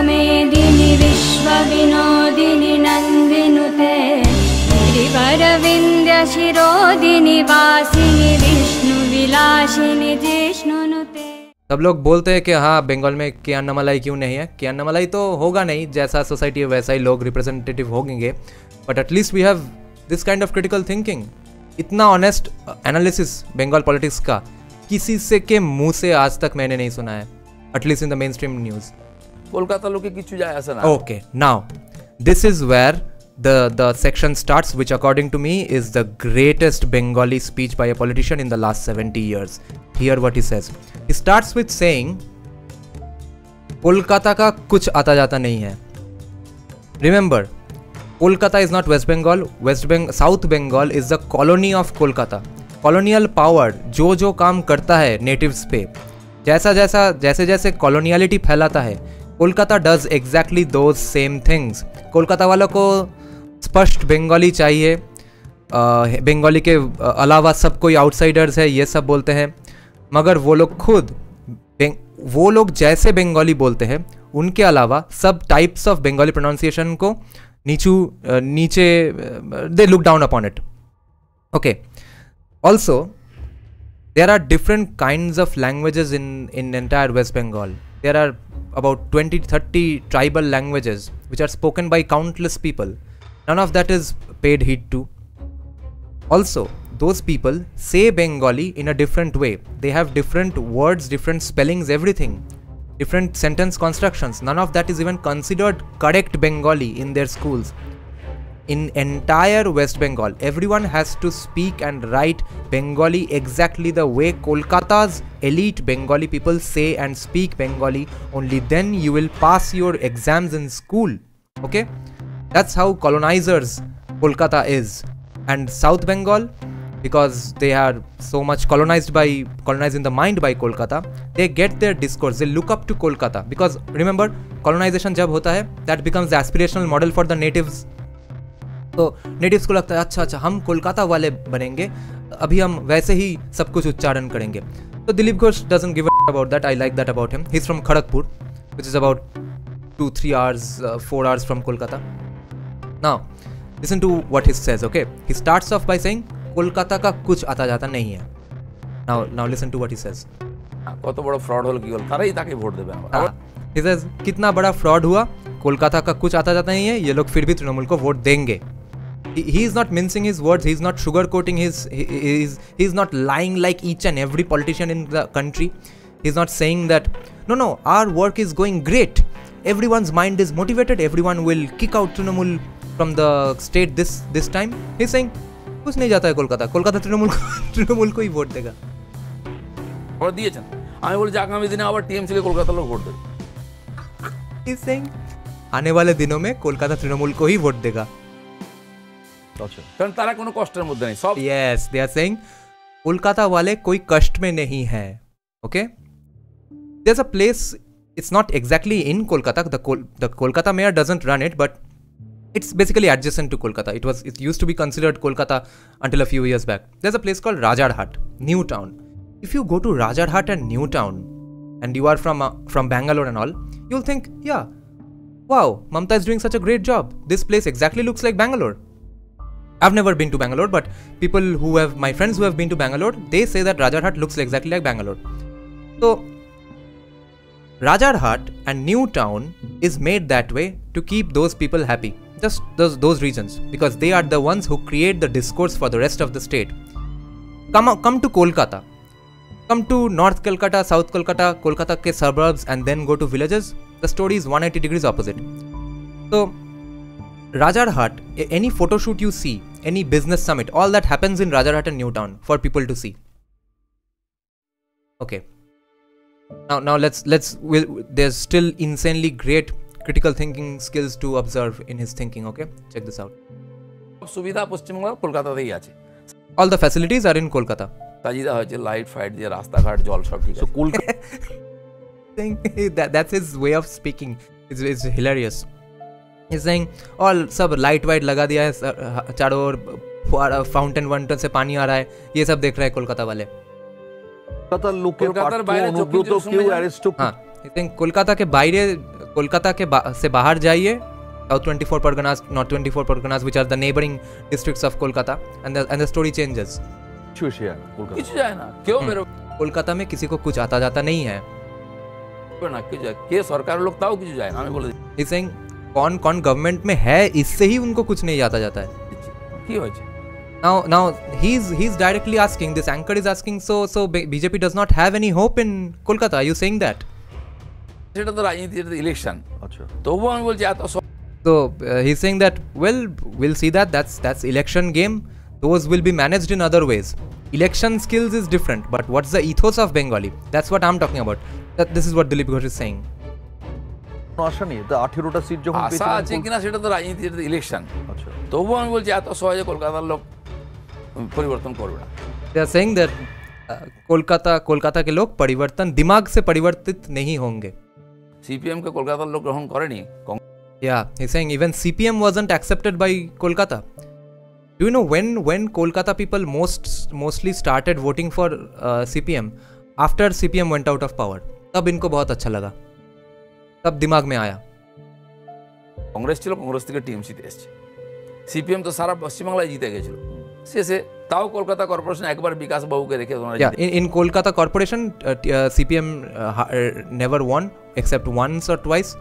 मेदिनि विश्वविनोदिनि नन्दिनुते गिरिवरविन्द्य शिरोदिनि वासिनि विष्णुविलासिनि जिष्णुनुते। सब लोग बोलते हैं कि हाँ बंगाल में के अन्नामलाई क्यों नहीं है। के अन्नामलाई तो होगा नहीं, जैसा सोसाइटी है वैसा ही लोग रिप्रेजेंटेटिव होंगे, but at least we have this kind of critical thinking. इतना ऑनेस्ट एनालिसिस बंगाल पॉलिटिक्स का किसी से के मुंह से आज तक मैंने नहीं सुना है, at least in the mainstream news. Kolkata लोग किच्छु যায় আসে না। Okay, now this is where the section starts, which according to me is the greatest Bengali speech by a politician in the last 70 years. Hear what he says. He starts with saying Kolkata का कुछ आता जाता नहीं है। Remember, Kolkata is not West Bengal. South Bengal is the colony of Kolkata. Colonial power जो काम करता है नेटिव्स पे, जैसे जैसे कॉलोनियलिटी फैलाता है, Kolkata does exactly those same things. Kolkata वालों को स्पष्ट बंगाली चाहिए, बंगाली के अलावा सब कोई आउटसाइडर्स है ये सब बोलते हैं, मगर वो लोग खुद वो लोग जैसे बंगाली बोलते हैं उनके अलावा सब टाइप्स ऑफ बंगाली प्रोनाउंसिएशन को नीचे they look down upon it. Okay, also there are different kinds of languages in entire West Bengal. There are about 20-30 tribal languages which are spoken by countless people. None of that is paid heed to. Also, those people say Bengali in a different way. They have different words, different spellings, everything, different sentence constructions. None of that is even considered correct Bengali in their schools. In entire West Bengal, everyone has to speak and write Bengali exactly the way Kolkata's elite Bengali people say and speak Bengali. Only then you will pass your exams in school. Okay, that's how colonizers Kolkata is. And South Bengal, because they are so much colonized in the mind by Kolkata, they get their discourse, they look up to Kolkata, because remember, colonization जब होता है, that becomes the aspirational model for the natives. तो natives को लगता है अच्छा हम कोलकाता वाले बनेंगे, अभी हम वैसे ही सब कुछ उच्चारण करेंगे। तो Dilip Ghosh doesn't give a about that. I like that about him. He is from Kharagpur, which is about 2-3 hours 4 hours from Kolkata. Now listen to what he says. Okay, he starts off by saying Kolkata का कुछ आता जाता नहीं है। Now listen to what he says. কত বড় fraud হল কি হল, তারাই তাকে ভোট দেবে আবার। ही सेज कितना बड़ा फ्रॉड हुआ, कोलकाता का कुछ आता जाता नहीं है, ये लोग फिर भी तृणमूल को वोट देंगे। He is not mincing his words. He is not sugarcoating he is not lying like each and every politician in the country. He is not saying that no, our work is going great, everyone's mind is motivated, everyone will kick out Trinamool from the state this time. He is saying कुछ नहीं जाता है कोलकाता तृणमूल को ही vote देगा। और दिएছেন, আমি বলছি আগামী দিনে আবার টিএমসি के कोलकाता लोग वोट देगा। He is saying आने वाले दिनों में कोलकाता तृणमूल को ही वोट देगा। কারণ তারা কোনো কষ্টের মধ্যে নেই সব। Yes, they are saying Kolkata वाले कोई कष्ट में नहीं है। Okay, there's a place, it's not exactly in Kolkata, the Kolkata mayor doesn't run it, but it's basically adjacent to Kolkata. It used to be considered Kolkata until a few years back. There's a place called Rajarhat, New Town. If you go to Rajarhat and New Town and you are from Bangalore and all, you'll think, yeah, wow, Mamta is doing such a great job. This place exactly looks like Bangalore. I've never been to Bangalore, but my friends who have been to Bangalore, they say that Rajarhat looks exactly like Bangalore. So, Rajarhat and New Town is made that way to keep those people happy. Just those reasons, because they are the ones who create the discourse for the rest of the state. Come to Kolkata. Come to North Kolkata, South Kolkata, Kolkata ke suburbs, and then go to villages. The story is 180 degrees opposite. So, Rajarhat, any photo shoot you see, any business summit, all that happens in Rajarhat and New Town for people to see. Okay. Now there's still insanely great critical thinking skills to observe in his thinking. Okay, check this out. সুবিধা পশ্চিমবঙ্গ কলকাতাতেই আছে। All the facilities are in Kolkata. তাজিদা হয়েছে, light fight দিয়ে রাস্তাঘাট জল সব ঠিক আছে। Kolkata that's his way of speaking. It's hilarious. He's saying all सब लाइट वाइट लगा दिया है, चारों ओर फाउंटेन से पानी आ रहा है, ये सब देख रहे हैं कोलकाता वाले। কলকাতার লোকের বাইরে অনুব্রত কেউ অ্যারেস্ট। हाँ, I think कोलकाता के বাইরে कोलकाता के से बाहर जाइए, South 24 Parganas, North 24 Parganas, which are the neighboring districts of Kolkata, and the story changes. কিছু যায় না, কেউ বেরোবে कोलकाता में किसी को कुछ आता जाता नहीं है। না, কিছু যায়, কে সরকারের লোক তাও কিছু যায় না, আমি বলে He's saying कौन कौन गवर्नमेंट में है, इससे ही उनको कुछ नहीं आता जाता है। দিচ্ছি কি হয়েছে। Now he's directly asking, this anchor is asking, so BJP does not have any hope in Kolkata. Are you saying that? সেটা তো রাজনীতি, এটা তো ইলেকশন। আচ্ছা, তবুও আমি বলছি এত So he's saying that, well, we'll see that's election game. Those will be managed in other ways. Election skills is different, but what's the ethos of Bengali? That's what I'm talking about. This is what Dilip Ghosh is saying. আশা নেই, তা 18টা seat যখন আশা আছে কিনা সেটা তো রাজনীতি, এটা তো ইলেকশন। আচ্ছা, তবুও আমি বলছি এত সহজে কলকাতার লোক পরিবর্তন করবে না। They are saying that Kolkata के लोग परिवर्तन दिमाग से परिवर्तित नहीं होंगे। সিপিএম কে কলকাতার লোক গ্রহণ করেনি। Yeah, he's saying even CPM wasn't accepted by Kolkata. Do you know when Kolkata people mostly started voting for CPM? After CPM went out of power. तब इनको बहुत अच्छा लगा, तब दिमाग में आया। কংগ্রেস ছিল, কংগ্রেস থেকে টিএমসিতে এসেছে। সিপিএম তো সারা পশ্চিমবাংলায় জিতে গেছিল, শেষে তাও কলকাতা কর্পোরেশন একবার বিকাশ বাবুকে রেখে in Kolkata corporation CPM never won except once or twice,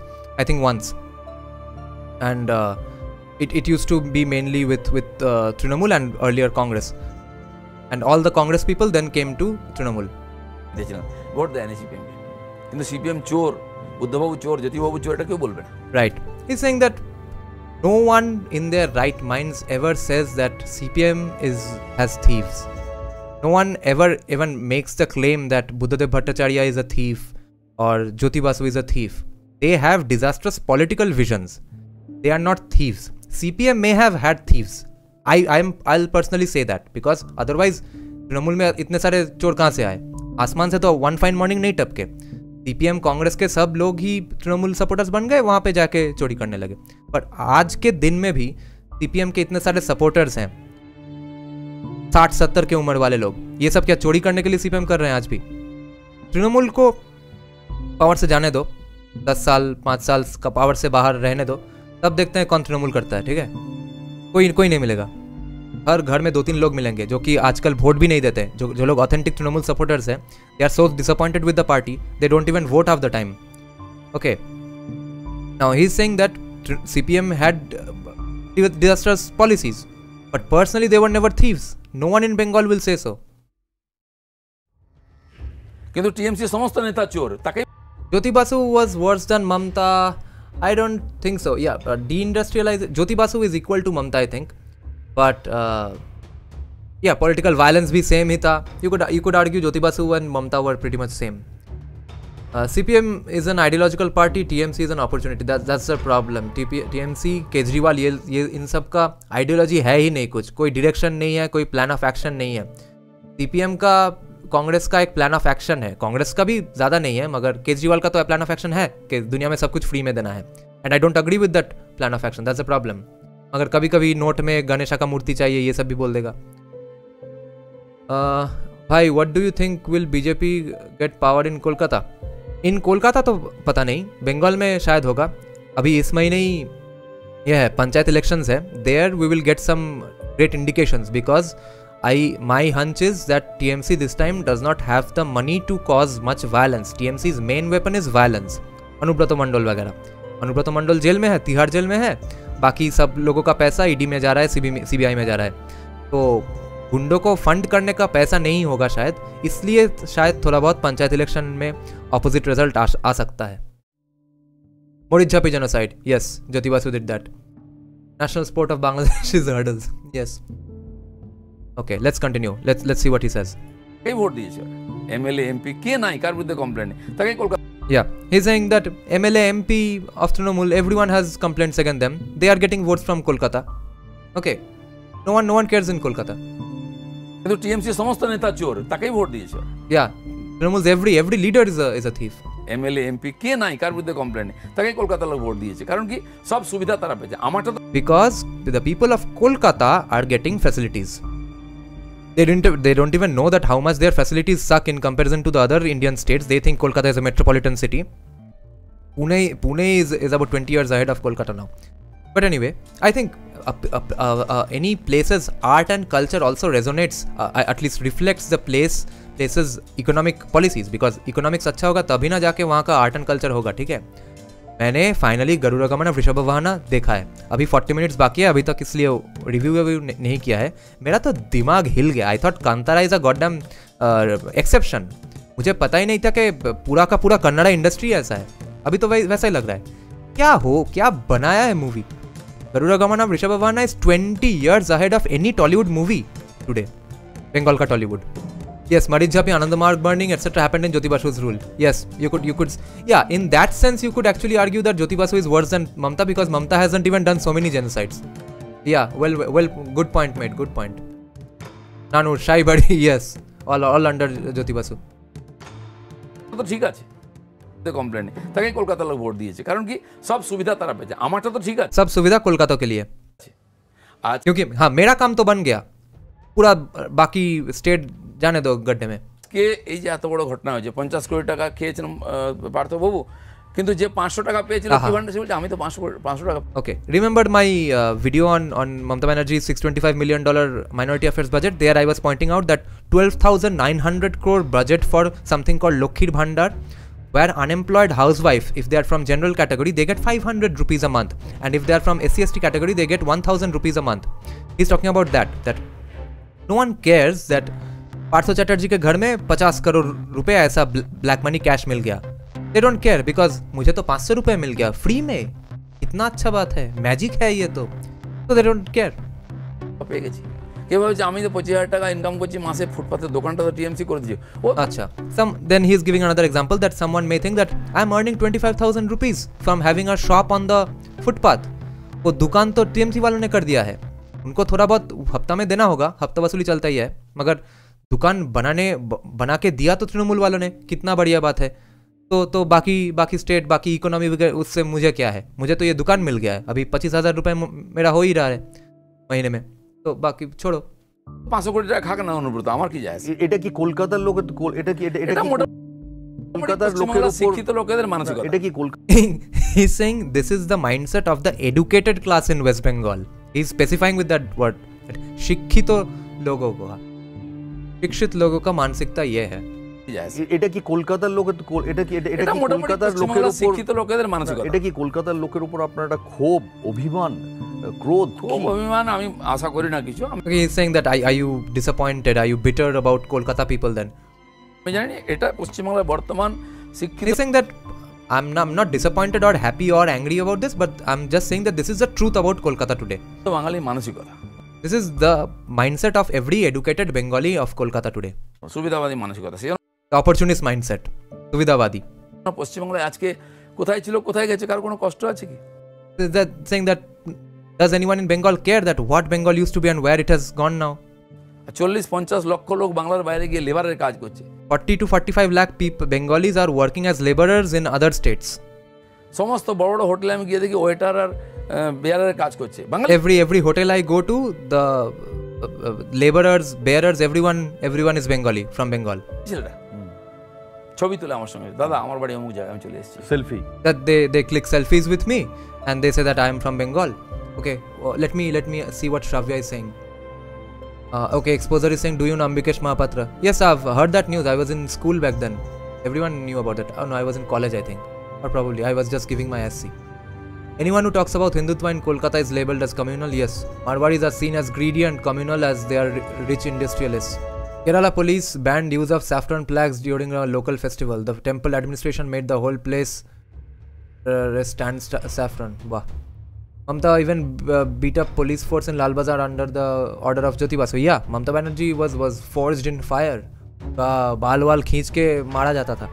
I think once, and it used to be mainly with Trinamool and earlier Congress, and all the Congress people then came to Trinamool. Vote দেয়নি CPM, কিন্তু CPM চোর, বুদ্ধবাবু চোর, জ্যোতিবাবু চোর, এটা কেউ বলবে না। Right, he's saying that no one in their right minds ever says that CPM has thieves. No one ever even makes the claim that Buddhadev Bhattacharya is a thief or Jyoti Basu is a thief. They have disastrous political visions. They are not thieves. CPM may have had thieves. I'll personally say that, because otherwise Trinamool में इतने सारे चोर कहाँ से आए? आसमान से तो वन फाइन मॉर्निंग नहीं टपके। सीपीएम कांग्रेस के सब लोग ही तृणमूल सपोर्टर्स बन गए, वहाँ पे जाके चोरी करने लगे। पर आज के दिन में भी सीपीएम के इतने सारे सपोर्टर्स हैं, 60-70 के उम्र वाले लोग, ये सब क्या चोरी करने के लिए सीपीएम कर रहे हैं आज भी? तृणमूल को पावर से जाने दो, 10 साल 5 साल का पावर से बाहर रहने दो, तब देखते हैं कौन तृणमूल करता है। ठीक है, कोई नहीं मिलेगा। हर घर में 2-3 लोग मिलेंगे जो कि आजकल वोट भी नहीं देते। जो लोग ऑथेंटिक तृणमूल सपोर्टर्स हैं, they are so disappointed with the party, they don't even vote half the time. Okay, now he is saying that CPM had disastrous policies, but personally they were never thieves. No one in Bengal will say so. কিন্তু TMC সমস্ত নেতা চোর, তাকে Jyoti Basu was worse than Mamta. I don't think so. Yeah, deindustrialization. Jyoti Basu is equal to Mamta, I think. But yeah, political violence भी same ही था. You could argue Jyoti Basu and Mamta were pretty much same. CPM is an ideological party. TMC is an opportunity. That's the problem. TMC, Kejriwal, ये इन सब का ideology है ही नहीं कुछ, कोई direction नहीं है, कोई प्लान ऑफ एक्शन नहीं है। CPM का, कांग्रेस का एक प्लान ऑफ एक्शन है, कांग्रेस का भी ज़्यादा नहीं है, मगर केजरीवाल का तो प्लान ऑफ एक्शन है कि दुनिया में सब कुछ फ्री में देना है। And I don't agree with that plan of action, that's a problem. मगर कभी कभी नोट में गणेशा का मूर्ति चाहिए, ये सब भी बोल देगा। भाई, what do you think will BJP get power in Kolkata? In Kolkata तो पता नहीं, बंगाल में शायद होगा। अभी इस महीने ही यह है, पंचायत इलेक्शंस है, there we will get some great indications, because my hunch is that TMC this time does not have the money to cause much violence. TMC's main weapon is violence. अनुब्रतो मंडल वगैरह, अनुब्रतो मंडल जेल में है, Tihar jail में है, बाकी सब लोगों का पैसा ईडी में जा रहा है, सीबीआई में जा रहा है, तो गुंडों को फंड करने का पैसा नहीं होगा शायद, इसलिए शायद थोड़ा बहुत पंचायत इलेक्शन में ऑपोजिट रिजल्ट आ सकता है। Marichjhapi genocide, yes, Jyoti Basu did that. National sport of Bangladesh is hurdles, yes. Okay, let's continue. Let's see what he says. কে ভোট দিয়েছে? এমএলএ এমপি কে নাই, কার বিরুদ্ধে কমপ্লেন নেই, তাকে Kolkata. Yeah, he's saying that MLA MP of Trinamool, everyone has complaints against them. They are getting votes from Kolkata. Okay, no one cares in Kolkata. কিন্তু টিএমসি সমস্ত নেতা চোর, তাকেই ভোট দিয়েছে। Yeah, Trinamool's every leader is a thief. MLA MP কে নাই, কার বিরুদ্ধে কমপ্লেন নেই, তাকে কলকাতার লোক ভোট দিয়েছে, কারণ কি সব সুবিধা তারা পেয়েছে। আমারটা তো because the people of Kolkata are getting facilities. They don't even know that how much their facilities suck in comparison to the other Indian states. They think Kolkata is a metropolitan city. Pune is about 20 years ahead of Kolkata now. But anyway, I think any place's art and culture also resonates, at least reflects the place's economic policies, because economics अच्छा होगा तभी ना जाके वहाँ का art and culture होगा, ठीक है. मैंने फाइनली गरुड़ गमन ऑफ ऋषभ वाहना देखा है, अभी 40 मिनट्स बाकी है, अभी तक इसलिए रिव्यू नहीं किया है. मेरा तो दिमाग हिल गया. I thought Kantara is a goddamn exception. मुझे पता ही नहीं था कि पूरा का पूरा कन्नड़ा इंडस्ट्री ऐसा है. अभी तो वैसा ही लग रहा है. क्या बनाया है मूवी. गरुड़ गमन ऑफ Rishabha Vahana is 20 years ahead of any Tollywood movie today. Bengal का Tollywood. Yes, Marijha pe Anandamarg burning, etc. happened in Jyoti Basu's rule. Yes, you could, yeah, in that sense, you could actually argue that Jyoti Basu is worse than Mamta because Mamta hasn't even done so many genocides. Yeah, well, good point, mate, good point. Nanu, Shai Badi, yes, all under Jyoti Basu. তো ঠিক আছে, complain নেই, তাকে কলকাতা লোক vote দিয়েছে, কারণ কি সব সুবিধা তারা পেয়েছে, আমারটা তো ঠিক আছে, सब सुविधा कोलकाता के लिए, आज क्योंकि हाँ मेरा काम तो बन गया, पूरा बाकी स्टेट जाने दो गड्ढे में. কে এই যে এত বড় ঘটনা হয়েছে, 50 কোটি টাকা খেয়েছিলাম পার্থবাবু, কিন্তু যে 500 টাকা পেয়েছিল কি ভান্ডার সে বলছে আমি তো 500 টাকা. Okay, remembered my video on Mamata Banerjee's $625 million minority affairs budget? There I was pointing out that 12,900 crore budget for something called Lokhir Bhandar, where unemployed housewife, if they are from general category, they get 500 rupees a month, and if they are from SC/ST category, they get 1,000 rupees a month. He's talking about that no one cares that Partho Chatterjee के घर में 50 करोड़ रुपए ऐसा black money cash मिल गया. They don't care because मुझे तो 500 रुपए मिल गया फ्री में. इतना अच्छा बात है, मैजिक है ये तो they don't care. পেয়ে গেছি. কে ভাবছে আমি তো 25,000 টাকা ইনকাম করছি মাসে, ফুটপাতে দোকানটা তো টিএমসি করে দিয়েছে. ও আচ্ছা, then he is giving another example that someone may think that I am earning 25,000 rupees from having a shop on the footpath. वो दुकान तो टीएमसी वालों ने कर दिया है, उनको थोड़ा बहुत हफ्ता में देना होगा, हफ्ता वसूली चलता ही है, मगर दुकान बना के दिया तो तृणमूल वालों ने, कितना बढ़िया बात है. तो बाकी स्टेट, बाकी इकोनॉमी वगैरह उससे मुझे क्या है, मुझे तो ये दुकान मिल गया है, अभी 25,000 रुपये मेरा हो ही रहा है महीने में, तो बाकी छोड़ो. 500 কোটি টাকা খাক না অনুব্রত, আমার কি যায় আসে? এটা কি কলকাতার লোক, এটা কি কলকাতার লোকের উপর শিক্ষিত লোকেদের মানসিকতা. এটা কি Kolkata? He's saying this is the mindset of the educated class in West Bengal. He's specifying with that word, शिक्षित लोगों का, शिक्षित लोगों का मानसिकता ये है. এটা কি কলকাতার লোকের, এটা কি কলকাতার লোকের উপর, শিক্ষিত লোকেদের মানসিকতা. এটা কি কলকাতার লোকের উপর আপনার একটা ক্ষোভ, অভিমান, ক্রোধ? খুব অভিমান আমি আশা করি না কিছু. Okay, he's saying that are you disappointed, are you bitter about Kolkata people then? আমি জানি এটা পশ্চিমবাংলার বর্তমান শিক্ষিত. He's saying that I'm not disappointed or happy or angry about this, but I'm just saying that this is the truth about Kolkata today. বাঙালি মানসিকতা, This is the mindset of every educated Bengali of Kolkata today. সুবিধাবাদী মানসিকতা, সেই The opportunist mindset, Suvidhavadi. পশ্চিমবাংলায় আজকে কোথায় ছিল কোথায় গেছে, কার কোনো কষ্ট আছে কি? Is that saying that does anyone in Bengal care that what Bengal used to be and where it has gone now? 40-50 লক্ষ লোক বাংলার বাইরে গিয়ে লেবারের কাজ করছে. 40 to 45 lakh people, Bengalis are working as laborers in other states. সমস্ত বড় বড় হোটেলে আমি গিয়ে দেখি ওয়েটার আর বেয়ারের কাজ করছে. Every hotel I go to, the laborers, bearers, everyone is Bengali from Bengal. ছেলেটা ছবি তুলে আমার সঙ্গে, দাদা আমার বাড়ি অমুক জায়গায়, আমি চলে এসেছি. Selfie, That they click selfies with me and they say that I am from Bengal. Okay, let me see what Shravya is saying. Okay, Exposer is saying, do you know Ambikesh Mahapatra? Yes, I've heard that news. I was in school back then. Everyone knew about that. Oh no, I was in college, I think. Or probably, I was just giving my SC. Anyone who talks about Hindutva in Kolkata is labelled as communal, yes. Marwadis are seen as greedy and communal as they are rich industrialists. Kerala police banned use of saffron flags during a local festival. The temple administration made the whole place stand saffron. Wow. Mamta even beat up police force in Lal Bazar under the order of Jyoti Basu. Yeah, Mamta Banerjee was forged in fire. बाल वाल खींच के मारा जाता था.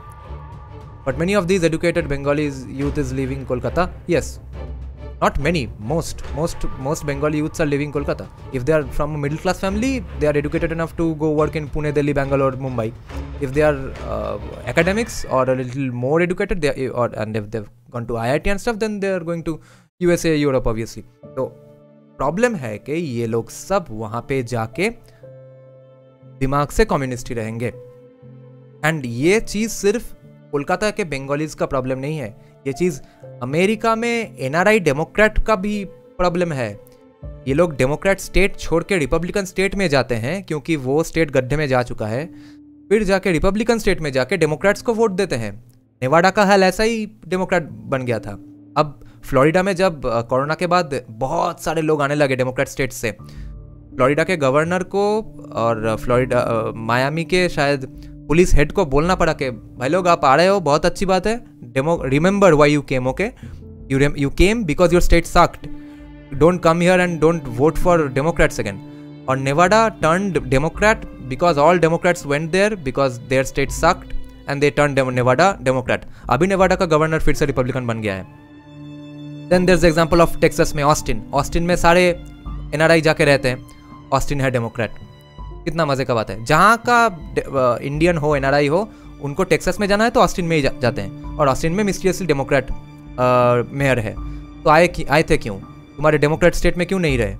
But many of these educated Bengalis youth is leaving Kolkata. Yes, not many. Most Bengali youths are leaving Kolkata. If they are from a middle class family, they are educated enough to go work in Pune, Delhi, Bangalore, Mumbai. If they are academics or a little more educated, and if they've gone to IIT and stuff, then they are going to USA, Europe, obviously. तो problem है कि ये लोग सब वहाँ पे जाके दिमाग से कम्युनिस्ट ही रहेंगे. एंड ये चीज़ सिर्फ कोलकाता के बंगालीज का प्रॉब्लम नहीं है, ये चीज़ अमेरिका में एनआरआई डेमोक्रेट का भी प्रॉब्लम है। ये लोग डेमोक्रेट स्टेट छोड़ के रिपब्लिकन स्टेट में जाते हैं क्योंकि वो स्टेट गड्ढे में जा चुका है, फिर जाके रिपब्लिकन स्टेट में जाके डेमोक्रेट्स को वोट देते हैं। नेवाडा का हाल ऐसा ही डेमोक्रेट बन गया था। अब फ्लोरिडा में जब कोरोना के बाद बहुत सारे लोग आने लगे डेमोक्रेट स्टेट से, फ्लोरिडा के गवर्नर को और फ्लोरिडा मायामी के शायद पुलिस हेड को बोलना पड़ा कि भाई लोग आप आ रहे हो, बहुत अच्छी बात है, remember why you came, okay, you came because your state sucked, don't come here and don't vote for Democrats again. और Nevada turned Democrat because all Democrats went there because their state sucked and they turned Nevada Democrat. अभी Nevada का governor फिर से Republican बन गया है। Then there is example of Texas में Austin में सारे एनआरआई जाके रहते हैं, ऑस्टिन है डेमोक्रेट। कितना मजे का बात है, जहाँ का इंडियन हो, एनआरआई हो, उनको टेक्सास में जाना है तो ऑस्टिन में ही जाते हैं, और ऑस्टिन में मिस्टीरियसली डेमोक्रेट मेयर है। तो आए थे क्यों? तुम्हारे डेमोक्रेट स्टेट में क्यों नहीं रहे?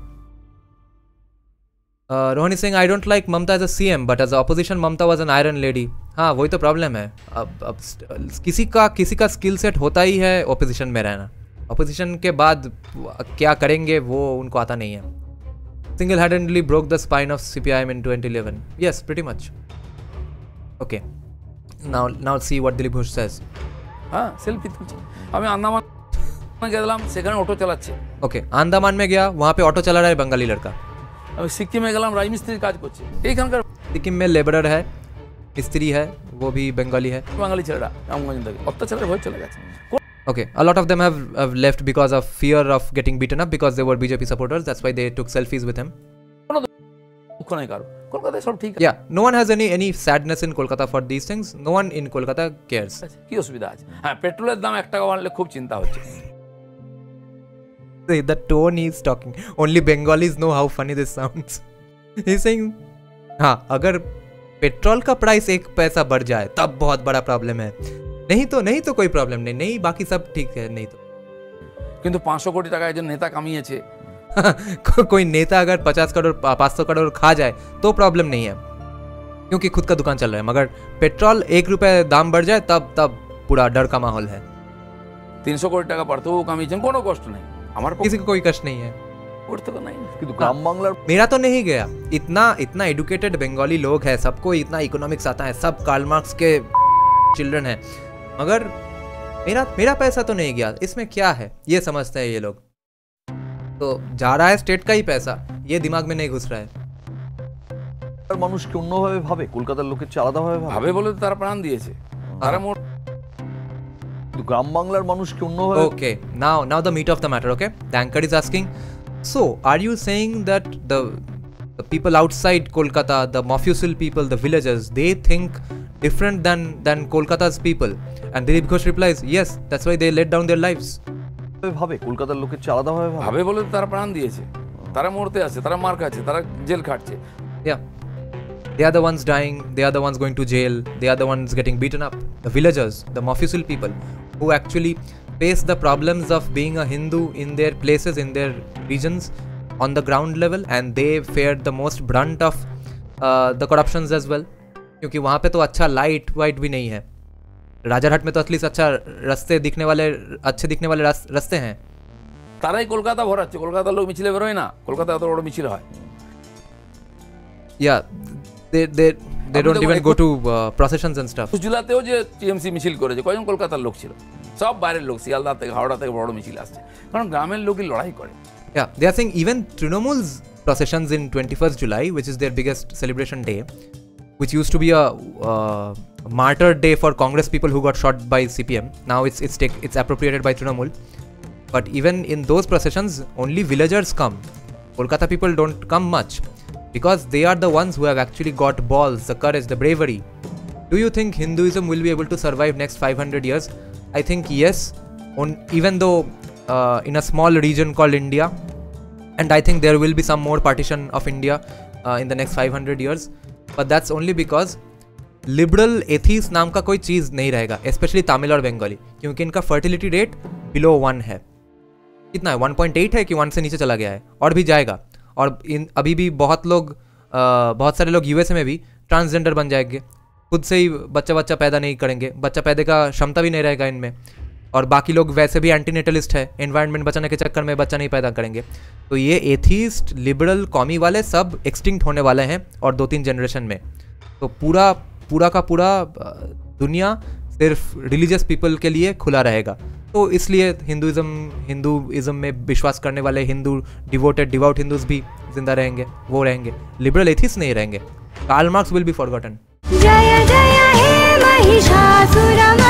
Rohan Singh, I don't like Mamata as a CM but as a opposition Mamata was an iron lady. हाँ, वही तो प्रॉब्लम है। अब किसी का स्किल सेट होता ही है ओपोजिशन में रहना, ऑपोजिशन के बाद क्या करेंगे वो उनको आता नहीं है। Single-handedly broke the spine of CPIM in 2011. Yes, pretty much. Okay. Now see what Dilip Ghosh says. हाँ, सेल्फी तुलছে। আমি আন্দামান গেলাম, সেখানে অটো চালাচ্ছে। Okay, আন্দামান में गया, वहाँ पे ऑटो चला रहा है बंगाली लड़का। আমি সিকিমে গেলাম, রাজমিস্ত্রির কাজ করছে। এইখানকার सिक्किम में लेबरर है, मिस्त्री है, वो भी बंगाली है। বাঙালি ছেলেরা রামগঞ্জ থেকে অত্যাচারের ভয় চলে গেছে। Okay, a lot of them have left because of fear of getting beaten up because they were BJP supporters. That's why they took selfies with him. দুঃখ নাই কারো, কলকাতায় সব ঠিক Yeah, no one has any sadness in Kolkata for these things. No one in Kolkata cares. আছে। কি অসুবিধা আছে? হ্যাঁ, পেট্রোলের দাম 1 টাকা বাড়লে খুব চিন্তা হচ্ছে। The tone he's talking, only Bengalis know how funny this sounds. He's saying, हाँ, अगर पेट्रोल का प्राइस 1 पैसा बढ़ जाए तब बहुत बड़ा प्रॉब्लम है, नहीं तो कोई प्रॉब्लम नहीं, बाकी सब ठीक है, नहीं तो। কিন্তু 500 কোটি টাকা একজন নেতা কামিয়েছে, कोई नेता अगर 50 करोड़ 500 करोड़ खा जाए तो प्रॉब्लम नहीं है क्योंकि खुद का दुकान चल रहा है, मगर पेट्रोल 1 रुपए दाम बढ़ जाए तब पूरा डर का माहौल है। 300 কোটি টাকা পড়তেও কামিয়েছেন, কোনো কষ্ট নেই, আমার किसी को कोई कष्ट नहीं है, করতে তো নাই। কিন্তু গ্রাম বাংলার मेरा तो नहीं गया। इतना एडुकेटेड बंगाली लोग हैं, सबको इतना इकोनॉमिक्स आता है, सब कार्ल मार्क्स के चिल्ड्रन है, मगर मेरा पैसा तो नहीं गया। इसमें क्या है ये समझते हैं ये लोग, तो जा रहा है स्टेट का ही पैसा, ये दिमाग में नहीं घुस रहा है। মানুষ কি অন্যভাবে ভাবে, কলকাতার লোকের চেয়ে আলাদাভাবে ভাবে? ভাবে বলে তো তারা প্রাণ দিয়েছে, তারা কিন্তু গ্রাম বাংলার মানুষ কি অন্যভাবে? Okay, now the meat of the matter. Okay, the anchor is asking, so are you saying that the people outside Kolkata, the mafiosul people, the villagers, they think different than Kolkata's people? And Dilip Ghosh replies, yes, that's why they let down their lives. ভাবে কলকাতার লোকের চেয়ে আলাদাভাবে ভাবে? ভাবে বলে তো তারা প্রাণ দিয়েছে, তারা মরতে আছে, তারা মার খাচ্ছে, তারা jail খাটছে। Yeah, they are the ones dying, they are the ones going to jail, they are the ones getting beaten up. The villagers, the mafiosul people who actually face the problems of being a Hindu in their places, in their regions, on the ground level, and they fared the most brunt of the corruptions as well. क्योंकि वहाँ पे तो अच्छा light white भी नहीं है। राजारहाट में तो एटलीस्ट अच्छे दिखने वाले रास्ते हैं। তারাই কলকাতা ভরাচ্ছে, কলকাতার লোক মিছিলে বেরোয় না, কলকাতা এত বড় মিছিল হয়। Yeah, they don't even go to processions and stuff. জুলাতেও যে টিএমসি মিছিল করেছে, কয়জন কলকাতার লোক ছিল? সব বাইরের লোক, শিয়ালদা থেকে হাওড়া থেকে বড় মিছিল আসছে, কারণ গ্রামের লোকই লড়াই করে। Yeah, they are saying even Trinamool's processions in 21st July, which is their biggest celebration day, which used to be a martyr day for Congress people who got shot by CPM. Now it's appropriated by Trinamool. But even in those processions, only villagers come. Kolkata people don't come much because they are the ones who have actually got balls, the courage, the bravery. Do you think Hinduism will be able to survive next 500 years? I think yes, even though in a small region called India, and I think there will be some more partition of India in the next 500 years. But that's only because liberal atheists नाम का कोई चीज़ नहीं रहेगा, specially Tamil और बंगाली, क्योंकि इनका fertility rate below 1 है। कितना है? 1.8 है कि 1 से नीचे चला गया है, और भी जाएगा। और अभी भी बहुत सारे लोग यूएसए में भी ट्रांसजेंडर बन जाएंगे, खुद से ही बच्चा पैदा नहीं करेंगे, बच्चा पैदा का क्षमता भी नहीं रहेगा इनमें, और बाकी लोग वैसे भी एंटीनेटलिस्ट है, एनवायरनमेंट बचाने के चक्कर में बच्चा नहीं पैदा करेंगे। तो ये एथीस्ट, लिबरल, कॉमी वाले सब एक्सटिंक्ट होने वाले हैं और 2-3 जनरेशन में। तो पूरा का पूरा दुनिया सिर्फ रिलीजियस पीपल के लिए खुला रहेगा। तो इसलिए हिंदुइज्म में विश्वास करने वाले हिंदू डिवोट हिंदूज भी जिंदा रहेंगे, वो रहेंगे, लिबरल एथिस्ट नहीं रहेंगे। Karl Marx will be forgotten. जय जय हे महिषासुरमर्दिनी।